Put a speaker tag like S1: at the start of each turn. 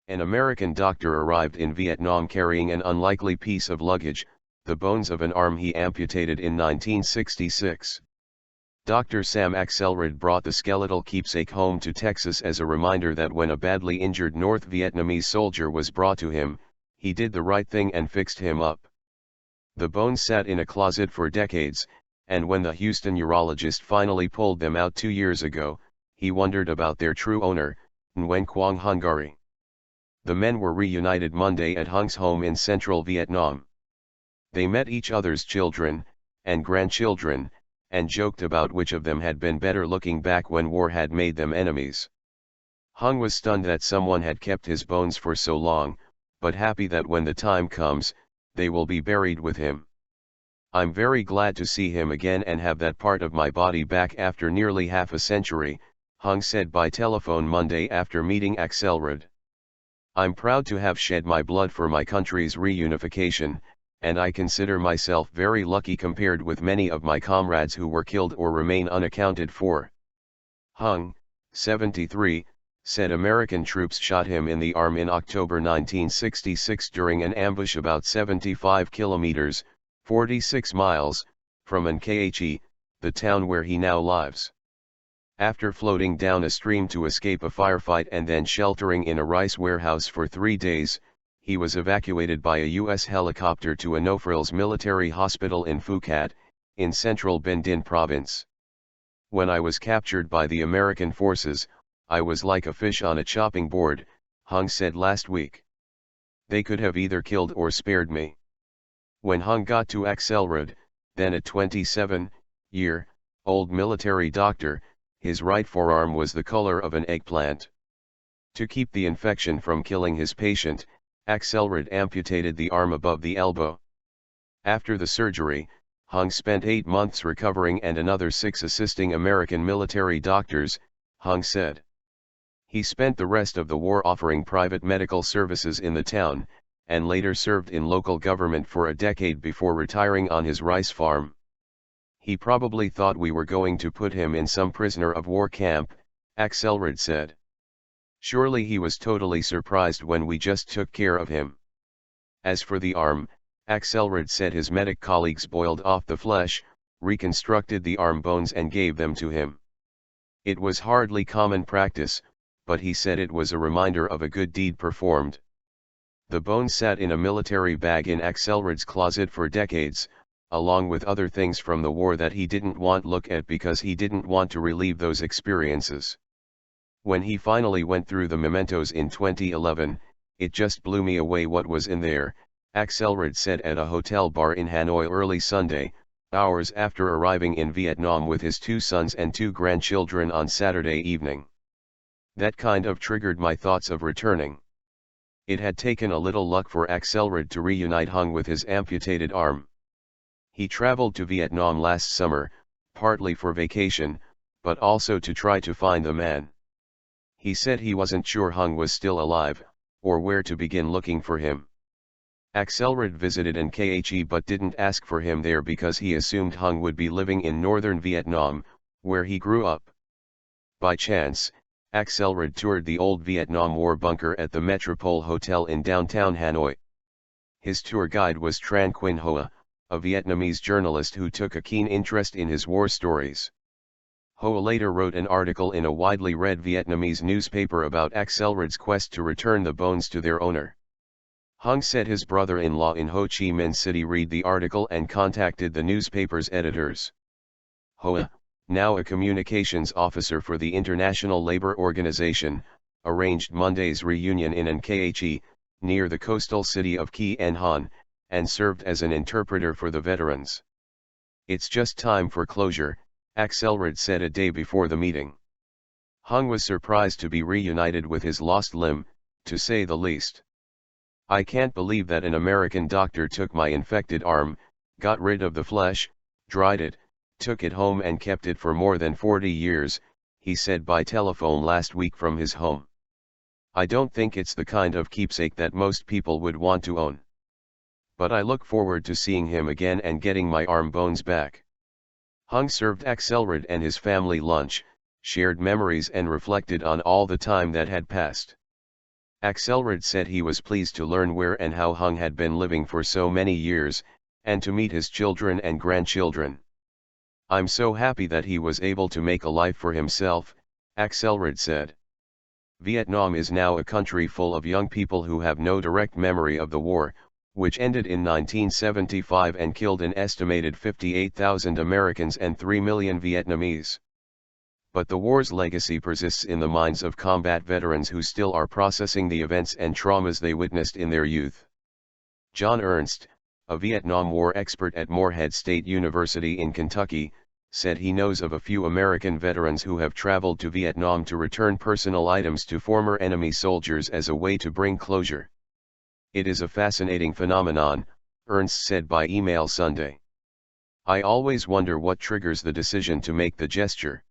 S1: An American doctor arrived in Vietnam carrying an unlikely piece of luggage, the bones of an arm he amputated in 1966. Dr. Sam Axelrad brought the skeletal keepsake home to Texas as a reminder that when a badly injured North Vietnamese soldier was brought to him, he did the right thing and fixed him up. The bones sat in a closet for decades, and when the Houston urologist finally pulled them out 2 years ago, he wondered about their true owner, Nguyen Quang Hung. The men were reunited Monday at Hung's home in central Vietnam. They met each other's children, and grandchildren, and joked about which of them had been better looking back when war had made them enemies. Hung was stunned that someone had kept his bones for so long, but happy that when the time comes, they will be buried with him. I'm very glad to see him again and have that part of my body back after nearly half a century, Hung said by telephone Monday after meeting Axelrad. I'm proud to have shed my blood for my country's reunification, and I consider myself very lucky compared with many of my comrades who were killed or remain unaccounted for. Hung, 73, said American troops shot him in the arm in October 1966 during an ambush about 75 kilometers, 46 miles, from Nkhe, the town where he now lives. After floating down a stream to escape a firefight and then sheltering in a rice warehouse for 3 days, he was evacuated by a U.S. helicopter to a no-frills military hospital in Phu Cat, in central Binh Dinh province. When I was captured by the American forces, I was like a fish on a chopping board, Hung said last week. They could have either killed or spared me. When Hung got to Axelrad, then a 27-year-old military doctor, his right forearm was the color of an eggplant. To keep the infection from killing his patient, Axelrad amputated the arm above the elbow. After the surgery, Hung spent 8 months recovering and another 6 assisting American military doctors, Hung said. He spent the rest of the war offering private medical services in the town, and later served in local government for a decade before retiring on his rice farm. He probably thought we were going to put him in some prisoner of war camp, Axelrad said. Surely he was totally surprised when we just took care of him. As for the arm, Axelrad said his medic colleagues boiled off the flesh, reconstructed the arm bones and gave them to him. It was hardly common practice, but he said it was a reminder of a good deed performed. The bones sat in a military bag in Axelrad's closet for decades, along with other things from the war that he didn't want to look at because he didn't want to relive those experiences. When he finally went through the mementos in 2011, it just blew me away what was in there, Axelrad said at a hotel bar in Hanoi early Sunday, hours after arriving in Vietnam with his 2 sons and 2 grandchildren on Saturday evening. That kind of triggered my thoughts of returning. It had taken a little luck for Axelrad to reunite Hung with his amputated arm. He traveled to Vietnam last summer, partly for vacation, but also to try to find the man. He said he wasn't sure Hung was still alive, or where to begin looking for him. Axelrad visited Nkhe but didn't ask for him there because he assumed Hung would be living in northern Vietnam, where he grew up. By chance, Axelrad toured the old Vietnam War bunker at the Metropole Hotel in downtown Hanoi. His tour guide was Tran Quynh Hoa, a Vietnamese journalist who took a keen interest in his war stories. Hoa later wrote an article in a widely read Vietnamese newspaper about Axelrad's quest to return the bones to their owner. Hung said his brother-in-law in Ho Chi Minh City read the article and contacted the newspaper's editors. Hoa, now a communications officer for the International Labour Organization, arranged Monday's reunion in Nkhe, near the coastal city of Quang Hung, and served as an interpreter for the veterans. It's just time for closure, Axelrad said a day before the meeting. Hung was surprised to be reunited with his lost limb, to say the least. I can't believe that an American doctor took my infected arm, got rid of the flesh, dried it, took it home and kept it for more than 40 years, he said by telephone last week from his home. I don't think it's the kind of keepsake that most people would want to own. But I look forward to seeing him again and getting my arm bones back. Hung served Axelrad and his family lunch, shared memories and reflected on all the time that had passed. Axelrad said he was pleased to learn where and how Hung had been living for so many years, and to meet his children and grandchildren. "I'm so happy that he was able to make a life for himself," Axelrad said. Vietnam is now a country full of young people who have no direct memory of the war, which ended in 1975 and killed an estimated 58,000 Americans and 3 million Vietnamese. But the war's legacy persists in the minds of combat veterans who still are processing the events and traumas they witnessed in their youth. John Ernst, a Vietnam War expert at Morehead State University in Kentucky, said he knows of a few American veterans who have traveled to Vietnam to return personal items to former enemy soldiers as a way to bring closure. "It is a fascinating phenomenon," Ernst said by email Sunday. "I always wonder what triggers the decision to make the gesture.